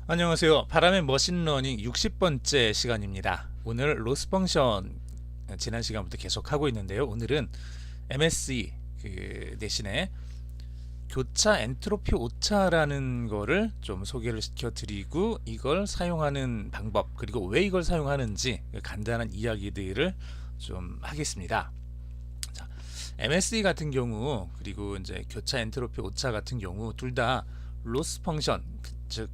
안녕하세요. 바람의 머신러닝 60번째 시간입니다. 오늘 로스 펑션 지난 시간부터 계속 하고 있는데요. 오늘은 MSE 대신에 교차 엔트로피 오차라는 거를 좀 소개를 시켜드리고 이걸 사용하는 방법 그리고 왜 이걸 사용하는지 간단한 이야기들을 좀 하겠습니다. 자, MSE 같은 경우 그리고 이제 교차 엔트로피 오차 같은 경우 둘 다 로스 펑션 즉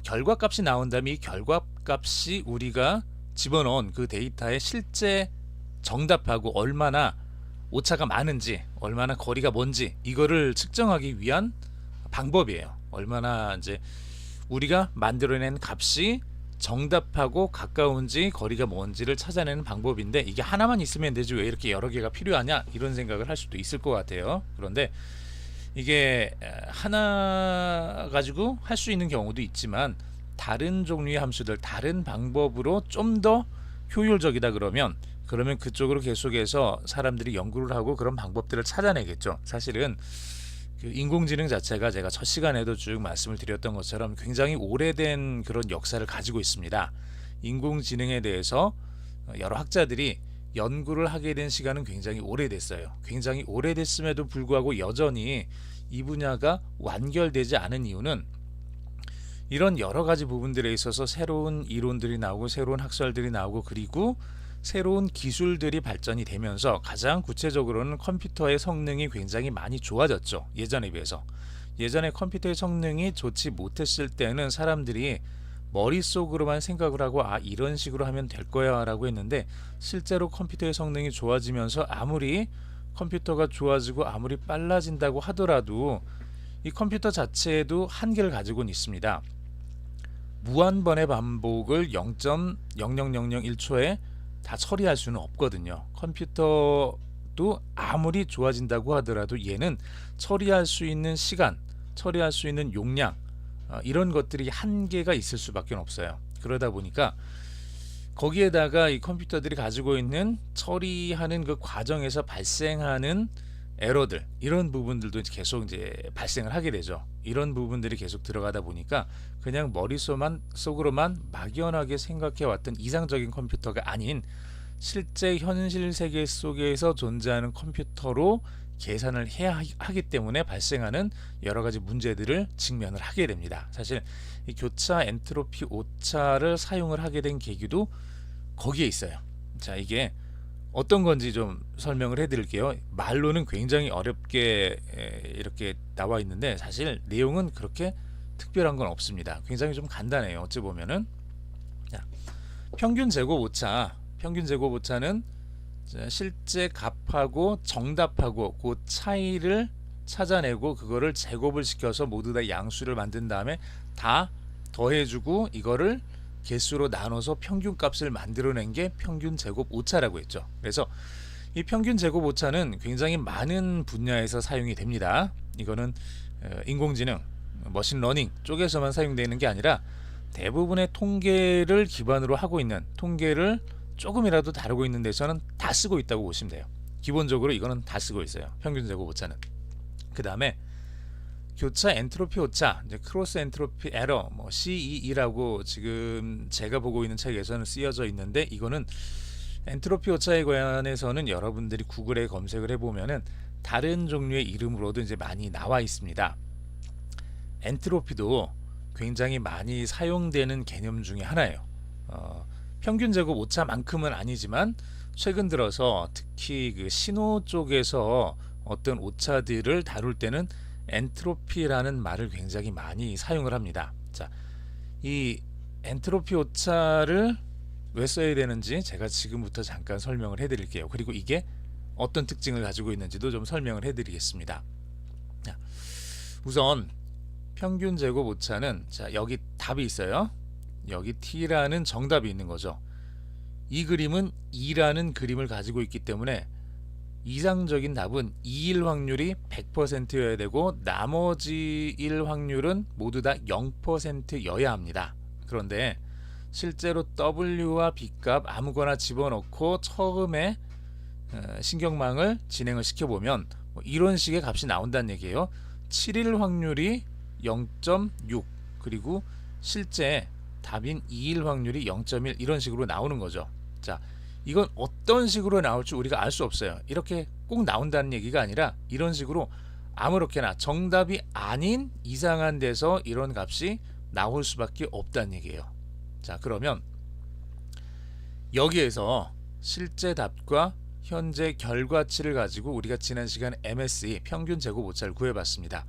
결과값이 나온 다음에 이 결과값이 우리가 집어넣은 그 데이터의 실제 정답하고 얼마나 오차가 많은지 얼마나 거리가 먼지 이거를 측정하기 위한 방법이에요. 얼마나 이제 우리가 만들어낸 값이 정답하고 가까운지 거리가 먼지를 찾아내는 방법인데 이게 하나만 있으면 되지 왜 이렇게 여러 개가 필요하냐 이런 생각을 할 수도 있을 것 같아요. 그런데 이게 하나 가지고 할 수 있는 경우도 있지만 다른 종류의 함수들 다른 방법으로 좀 더 효율적이다 그러면 그쪽으로 계속해서 사람들이 연구를 하고 그런 방법들을 찾아내겠죠. 사실은 그 인공지능 자체가 제가 첫 시간에도 쭉 말씀을 드렸던 것처럼 굉장히 오래된 그런 역사를 가지고 있습니다. 인공지능에 대해서 여러 학자들이 연구를 하게 된 시간은 굉장히 오래됐어요. 굉장히 오래됐음에도 불구하고 여전히 이 분야가 완결되지 않은 이유는 이런 여러 가지 부분들에 있어서 새로운 이론들이 나오고 새로운 학설들이 나오고 그리고 새로운 기술들이 발전이 되면서 가장 구체적으로는 컴퓨터의 성능이 굉장히 많이 좋아졌죠. 예전에 비해서. 예전에 컴퓨터의 성능이 좋지 못했을 때는 사람들이 머릿속으로만 생각을 하고 이런 식으로 하면 될 거야 라고 했는데 실제로 컴퓨터의 성능이 좋아지면서 아무리 컴퓨터가 좋아지고 아무리 빨라진다고 하더라도 이 컴퓨터 자체에도 한계를 가지고는 있습니다. 무한번의 반복을 0.00001초에 다 처리할 수는 없거든요. 컴퓨터도 아무리 좋아진다고 하더라도 얘는 처리할 수 있는 시간, 처리할 수 있는 용량 이런 것들이 한계가 있을 수밖에 없어요. 그러다 보니까 거기에다가 이 컴퓨터들이 가지고 있는 처리하는 그 과정에서 발생하는 에러들 이런 부분들도 계속 이제 발생을 하게 되죠. 이런 부분들이 계속 들어가다 보니까 그냥 머릿속으로만 막연하게 생각해 왔던 이상적인 컴퓨터가 아닌 실제 현실 세계 속에서 존재하는 컴퓨터로 계산을 해야 하기 때문에 발생하는 여러 가지 문제들을 직면을 하게 됩니다. 사실 이 교차 엔트로피 오차를 사용을 하게 된 계기도 거기에 있어요. 자, 이게 어떤 건지 좀 설명을 해드릴게요. 말로는 굉장히 어렵게 이렇게 나와 있는데 사실 내용은 그렇게 특별한 건 없습니다. 굉장히 좀 간단해요. 어찌 보면은 자, 평균 제곱 오차, 평균 제곱 오차는 실제 값하고 정답하고 그 차이를 찾아내고 그거를 제곱을 시켜서 모두 다 양수를 만든 다음에 다 더해주고 이거를 개수로 나눠서 평균값을 만들어낸 게 평균 제곱 오차라고 했죠. 그래서 이 평균 제곱 오차는 굉장히 많은 분야에서 사용이 됩니다. 이거는 인공지능, 머신러닝 쪽에서만 사용되는 게 아니라 대부분의 통계를 기반으로 하고 있는 통계를 조금이라도 다루고 있는 데서는 다 쓰고 있다고 보시면 돼요. 기본적으로 이거는 다 쓰고 있어요. 평균 제곱 오차는. 그 다음에 교차 엔트로피 오차, 이제 크로스 엔트로피 에러, 뭐 CEE라고 지금 제가 보고 있는 책에서는 쓰여져 있는데 이거는 엔트로피 오차에 관해서는 여러분들이 구글에 검색을 해보면은 다른 종류의 이름으로도 이제 많이 나와 있습니다. 엔트로피도 굉장히 많이 사용되는 개념 중에 하나예요. 평균 제곱 오차만큼은 아니지만 최근 들어서 특히 그 신호 쪽에서 어떤 오차들을 다룰 때는 엔트로피라는 말을 굉장히 많이 사용을 합니다. 자, 이 엔트로피 오차를 왜 써야 되는지 제가 지금부터 잠깐 설명을 해드릴게요. 그리고 이게 어떤 특징을 가지고 있는지도 좀 설명을 해드리겠습니다. 자, 우선 평균 제곱 오차는 자 여기 답이 있어요. 여기 t라는 정답이 있는 거죠. 이 그림은 2라는 그림을 가지고 있기 때문에 이상적인 답은 2일 확률이 100%여야 되고 나머지 1 확률은 모두 다 0%여야 합니다. 그런데 실제로 W와 B값 아무거나 집어넣고 처음에 신경망을 진행을 시켜보면 이런 식의 값이 나온다는 얘기예요. 7일 확률이 0.6 그리고 실제 답인 2일 확률이 0.1 이런 식으로 나오는 거죠. 자, 이건 어떤 식으로 나올지 우리가 알 수 없어요. 이렇게 꼭 나온다는 얘기가 아니라 이런 식으로 아무렇게나 정답이 아닌 이상한 데서 이런 값이 나올 수밖에 없다는 얘기예요. 자, 그러면 여기에서 실제 답과 현재 결과치를 가지고 우리가 지난 시간 MSE 평균 제곱 오차를 구해봤습니다.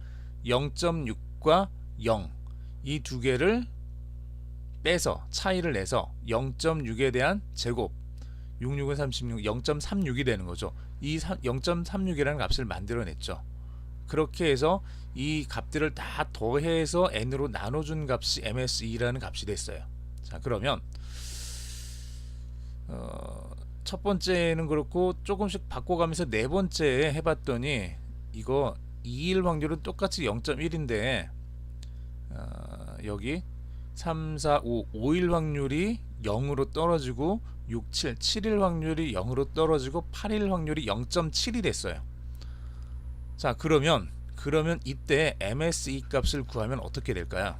0.6과 0 이 두 개를 빼서 차이를 내서 0.6에 대한 제곱 66은 36, 0.36이 되는 거죠. 이 0.36이라는 값을 만들어냈죠. 그렇게 해서 이 값들을 다 더해서 n으로 나눠준 값이 MSE라는 값이 됐어요. 자, 그러면 첫 번째는 그렇고 조금씩 바꿔가면서 네 번째 해봤더니 이거 2일 확률은 똑같이 0.1인데 여기 3, 4, 5, 5일 확률이 0으로 떨어지고 6, 7, 7일 확률이 0으로 떨어지고 8일 확률이 0.7이 됐어요. 자, 그러면 이때 MSE 값을 구하면 어떻게 될까요?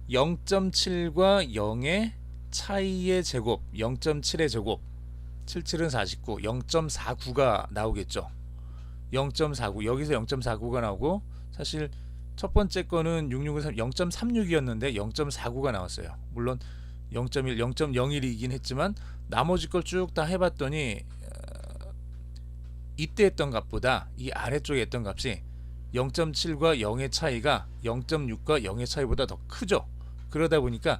0.7과 0의 차이의 제곱 0.7의 제곱 77은 49 0.49가 나오겠죠. 0.49 여기서 0.49가 나오고 사실 첫 번째 거는 666은 0.36이었는데 0.49가 나왔어요. 물론 0.1, 0.01이긴 했지만 나머지 걸 쭉 다 해봤더니 이때 했던 값보다 이 아래쪽에 했던 값이 0.7과 0의 차이가 0.6과 0의 차이보다 더 크죠. 그러다 보니까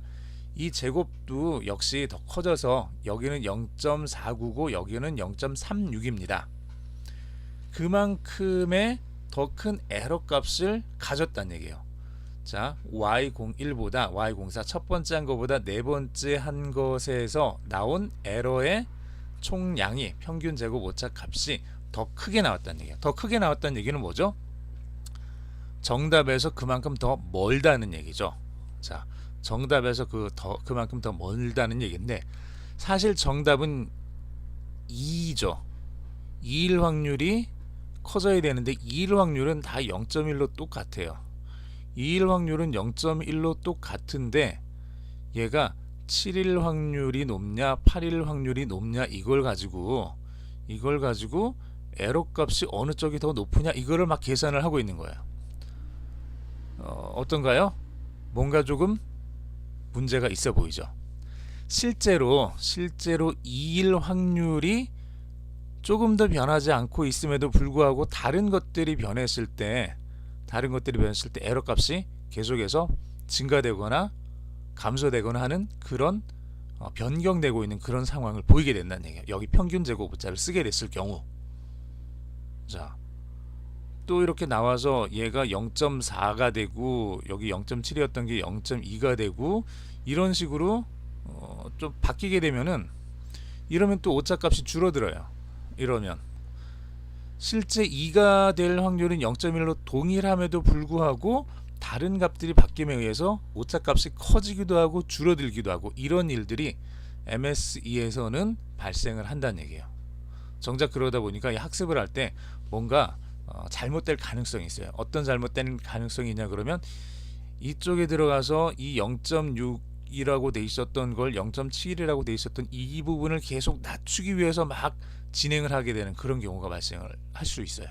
이 제곱도 역시 더 커져서 여기는 0.49고 여기는 0.36입니다. 그만큼의 더 큰 에러 값을 가졌다는 얘기예요. 자, y01보다 y04 첫 번째 한 거보다 네 번째 한 것에서 나온 에러의 총량이 평균 제곱 오차 값이 더 크게 나왔다는 얘기예요. 더 크게 나왔다는 얘기는 뭐죠? 정답에서 그만큼 더 멀다는 얘기죠. 자, 정답에서 그만큼 더 멀다는 얘기인데 사실 정답은 2죠. 2일 확률이 커져야 되는데 2일 확률은 다 0.1로 똑같아요. 2일 확률은 0.1로 똑같은데 얘가 7일 확률이 높냐 8일 확률이 높냐 이걸 가지고 에러 값이 어느 쪽이 더 높으냐 이거를 막 계산을 하고 있는 거예요. 어떤가요? 뭔가 조금 문제가 있어 보이죠. 실제로 2일 확률이 조금 더 변하지 않고 있음에도 불구하고 다른 것들이 변했을 때 에러 값이 계속해서 증가되거나 감소되거나 하는 그런 변경되고 있는 그런 상황을 보이게 된다는 얘기예요. 여기 평균 제곱 오차를 쓰게 됐을 경우. 자, 또 이렇게 나와서 얘가 0.4가 되고 여기 0.7이었던 게 0.2가 되고 이런 식으로 좀 바뀌게 되면은 이러면 또 오차값이 줄어들어요. 이러면 실제 2가 될 확률은 0.1로 동일함에도 불구하고 다른 값들이 바뀜에 의해서 오차값이 커지기도 하고 줄어들기도 하고 이런 일들이 MSE에서는 발생을 한다는 얘기예요. 정작 그러다 보니까 이 학습을 할 때 뭔가 잘못될 가능성이 있어요. 어떤 잘못된 가능성이 있냐 그러면 이쪽에 들어가서 이 0.6이라고 돼 있었던 걸 0.7이라고 돼 있었던 이 부분을 계속 낮추기 위해서 막 진행을 하게 되는 그런 경우가 발생을 할 수 있어요.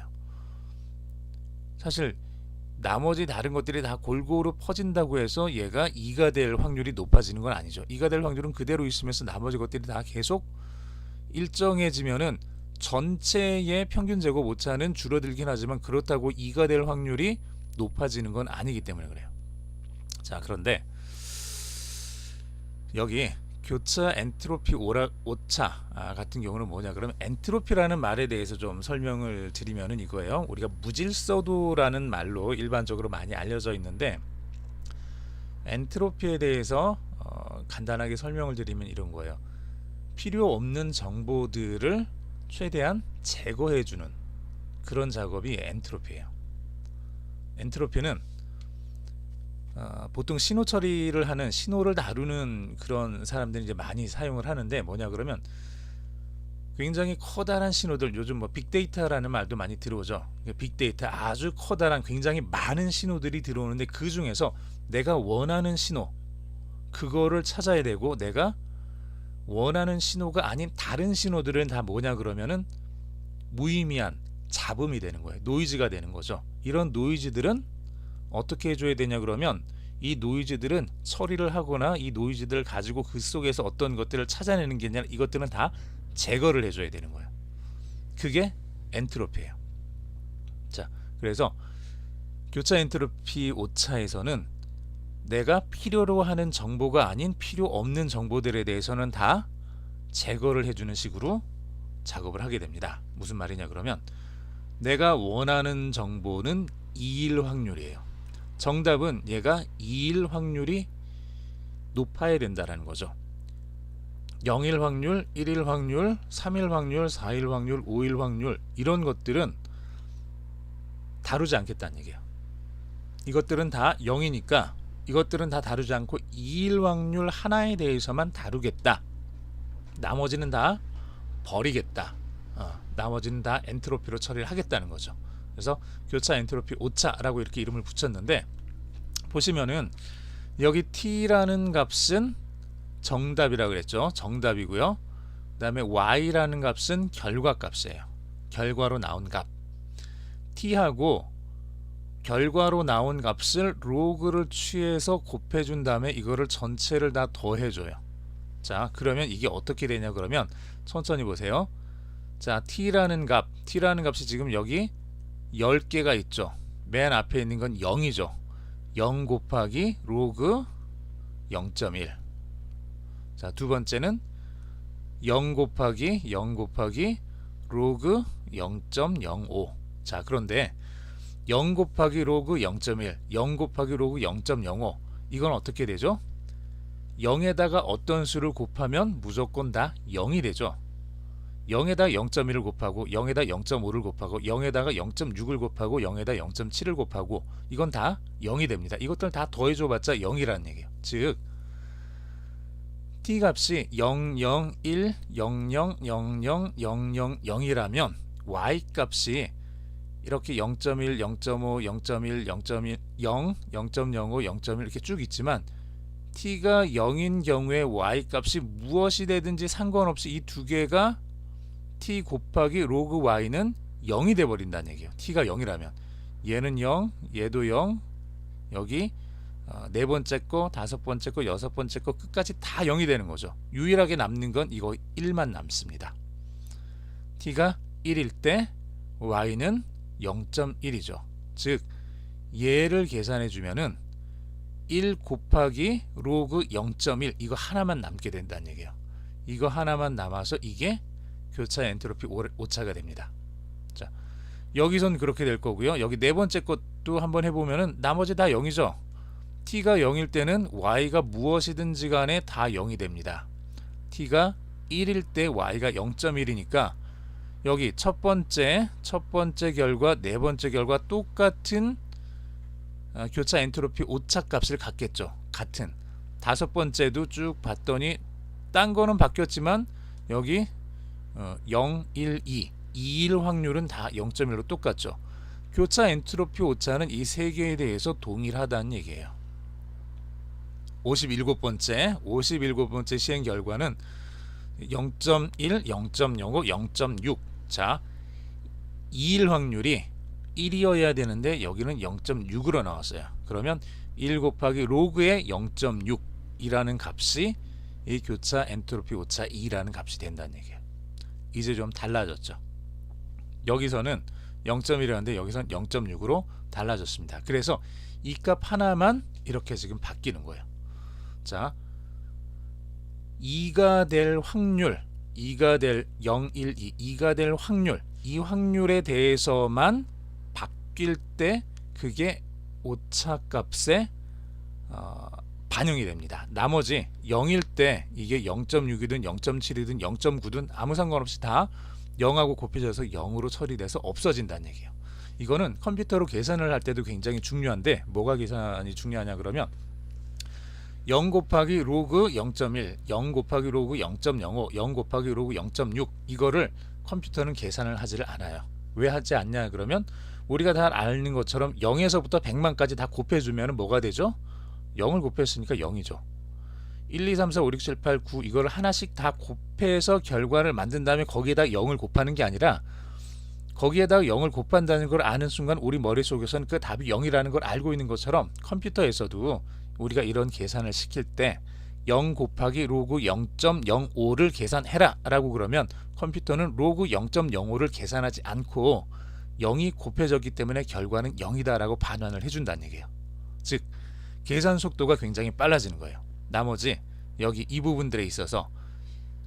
사실 나머지 다른 것들이 다 골고루 퍼진다고 해서 얘가 2가 될 확률이 높아지는 건 아니죠. 2가 될 확률은 그대로 있으면서 나머지 것들이 다 계속 일정해지면은 전체의 평균 제곱 오차는 줄어들긴 하지만 그렇다고 2가 될 확률이 높아지는 건 아니기 때문에 그래요. 자, 그런데 여기 교차 엔트로피 오차 같은 경우는 뭐냐 그러면 엔트로피라는 말에 대해서 좀 설명을 드리면은 이거예요. 우리가 무질서도라는 말로 일반적으로 많이 알려져 있는데 엔트로피에 대해서 간단하게 설명을 드리면 이런 거예요. 필요 없는 정보들을 최대한 제거해주는 그런 작업이 엔트로피예요. 엔트로피는 보통 신호 처리를 하는 신호를 다루는 그런 사람들이 이제 많이 사용을 하는데 뭐냐 그러면 굉장히 커다란 신호들 요즘 뭐 빅데이터라는 말도 많이 들어오죠. 빅데이터 아주 커다란 굉장히 많은 신호들이 들어오는데 그 중에서 내가 원하는 신호, 그거를 찾아야 되고, 내가 원하는 신호가 아닌 다른 신호들은 다 뭐냐 그러면은 무의미한 잡음이 되는 거예요. 노이즈가 되는 거죠. 이런 노이즈들은 어떻게 해줘야 되냐 그러면, 이 노이즈들은 처리를 하거나 이 노이즈들을 가지고 그 속에서 어떤 것들을 찾아내는 게 아니라 이것들은 다 제거를 해줘야 되는 거예요. 그게 엔트로피예요. 자, 그래서 교차 엔트로피 오차에서는 내가 필요로 하는 정보가 아닌 필요 없는 정보들에 대해서는 다 제거를 해주는 식으로 작업을 하게 됩니다. 무슨 말이냐 그러면, 내가 원하는 정보는 2일 확률이에요. 정답은 얘가 2일 확률이 높아야 된다는 거죠. 0일 확률, 1일 확률, 3일 확률, 4일 확률, 5일 확률, 이런 것들은 다루지 않겠다는 얘기예요. 이것들은 다 0이니까 이것들은 다 다루지 않고 2일 확률 하나에 대해서만 다루겠다. 나머지는 다 버리겠다. 나머지는 다 엔트로피로 처리를 하겠다는 거죠. 그래서 교차 엔트로피 오차라고 이렇게 이름을 붙였는데, 보시면은 여기 t라는 값은 정답이라고 그랬죠. 정답이고요. 그 다음에 y라는 값은 결과값이에요. 결과로 나온 값. t하고 결과로 나온 값을 로그를 취해서 곱해준 다음에 이거를 전체를 다 더해줘요. 자, 그러면 이게 어떻게 되냐 그러면 천천히 보세요. 자, t라는 값이 지금 여기 10개가 있죠. 맨 앞에 있는 건 0이죠. 0 곱하기 로그 0.1. 자, 두 번째는 0 곱하기 로그 0.05. 자, 그런데 0 곱하기 로그 0.1, 0 곱하기 로그 0.05, 이건 어떻게 되죠? 0에다가 어떤 수를 곱하면 무조건 다 0이 되죠. 0에다 0.1을 곱하고 0에다 0.5를 곱하고 0에다가 0.6을 곱하고 0에다 0.7을 곱하고 이건 다 0이 됩니다. 이것들 다 더해줘 봤자 0이라는 얘기예요. 즉 t 값이 0, 0, 1, 0, 0, 0, 0, 0, 0, 0이라면 y 값이 이렇게 0.1, 0.5, 0.1, 0.1, 0, 0.05, 0.1 이렇게 쭉 있지만 t가 0인 경우에 y 값이 무엇이 되든지 상관없이 이 두 개가 t 곱하기 로그 y는 0이 돼버린다는 얘기예요. t가 0이라면 얘는 0, 얘도 0, 여기 네 번째 거, 다섯 번째 거, 여섯 번째 거 끝까지 다 0이 되는 거죠. 유일하게 남는 건 이거 1만 남습니다. t가 1일 때 y는 0.1이죠. 즉 얘를 계산해 주면은 1 곱하기 로그 0.1 이거 하나만 남게 된다는 얘기예요. 이거 하나만 남아서 이게 교차 엔트로피 오차가 됩니다. 자, 여기선 그렇게 될 거고요. 여기 네 번째 것도 한번 해보면은 나머지 다 0이죠. t가 0일 때는 y가 무엇이든지 간에 다 0이 됩니다. t가 1일 때 y가 0.1이니까 여기 첫 번째 결과, 네 번째 결과 똑같은 교차 엔트로피 오차 값을 갖겠죠. 같은. 다섯 번째도 쭉 봤더니 딴 거는 바뀌었지만 여기 0, 1, 2, 2일 확률은 다 0.1로 똑같죠. 교차 엔트로피 오차는 이 세 개에 대해서 동일하다는 얘기예요. 57번째 시행 결과는 0.1, 0.05, 0.6. 자, 2일 확률이 1이어야 되는데 여기는 0.6으로 나왔어요. 그러면 1 곱하기 로그의 0.6이라는 값이 이 교차 엔트로피 오차 2라는 값이 된다는 얘기예요. 이제 좀 달라졌죠. 여기서는 0.1이었는데 여기서는 0.6으로 달라졌습니다. 그래서 이 값 하나만 이렇게 지금 바뀌는 거예요. 자, 2가 될 확률, 2가 될 0, 1, 2, 2가 될 확률, 이 확률에 대해서만 바뀔 때 그게 오차 값에 반영이 됩니다. 나머지 0일 때 이게 0.6이든 0.7이든 0.9든 아무 상관없이 다 0하고 곱해져서 0으로 처리돼서 없어진다는 얘기예요. 이거는 컴퓨터로 계산을 할 때도 굉장히 중요한데 뭐가 계산이 중요하냐 그러면 0 곱하기 로그 0.1, 0 곱하기 로그 0.05, 0 곱하기 로그 0.6 이거를 컴퓨터는 계산을 하지를 않아요. 왜 하지 않냐 그러면 우리가 다 아는 것처럼 0에서부터 100만까지 다 곱해주면 뭐가 되죠? 0을 곱했으니까 0이죠. 1, 2, 3, 4, 5, 6, 7, 8, 9 이걸 하나씩 다 곱해서 결과를 만든 다음에 거기에다 0을 곱하는 게 아니라 거기에다가 0을 곱한다는 걸 아는 순간 우리 머릿속에서는 그 답이 0이라는 걸 알고 있는 것처럼 컴퓨터에서도 우리가 이런 계산을 시킬 때 0 곱하기 로그 0.05를 계산해라 라고 그러면 컴퓨터는 로그 0.05를 계산하지 않고 0이 곱해졌기 때문에 결과는 0이다 라고 반환을 해준다는 얘기예요. 즉 계산 속도가 굉장히 빨라지는 거예요. 나머지 여기 이 부분들에 있어서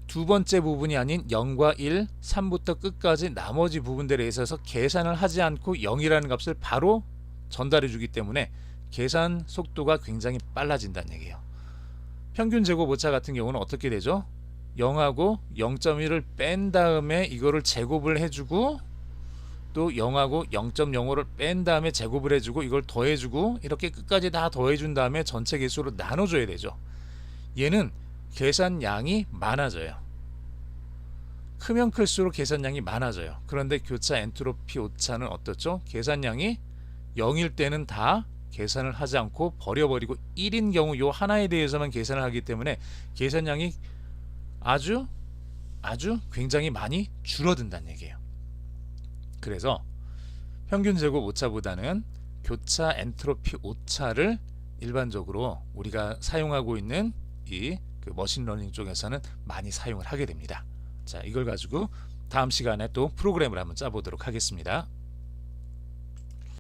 두 번째 부분이 아닌 0과 1, 3부터 끝까지 나머지 부분들에 있어서 계산을 하지 않고 0이라는 값을 바로 전달해 주기 때문에 계산 속도가 굉장히 빨라진다는 얘기예요. 평균 제곱 오차 같은 경우는 어떻게 되죠? 0하고 0.1을 뺀 다음에 이거를 제곱을 해주고 또 0하고 0.05를 뺀 다음에 제곱을 해주고 이걸 더해주고 이렇게 끝까지 다 더해준 다음에 전체 개수로 나눠줘야 되죠. 얘는 계산량이 많아져요. 크면 클수록 계산량이 많아져요. 그런데 교차 엔트로피 오차는 어떻죠? 계산량이 0일 때는 다 계산을 하지 않고 버려버리고 1인 경우 요 하나에 대해서만 계산을 하기 때문에 계산량이 아주 굉장히 많이 줄어든다는 얘기예요. 그래서 평균 제곱 오차보다는 교차 엔트로피 오차를 일반적으로 우리가 사용하고 있는 이 머신러닝 쪽에서는 많이 사용을 하게 됩니다. 자, 이걸 가지고 다음 시간에 또 프로그램을 한번 짜보도록 하겠습니다.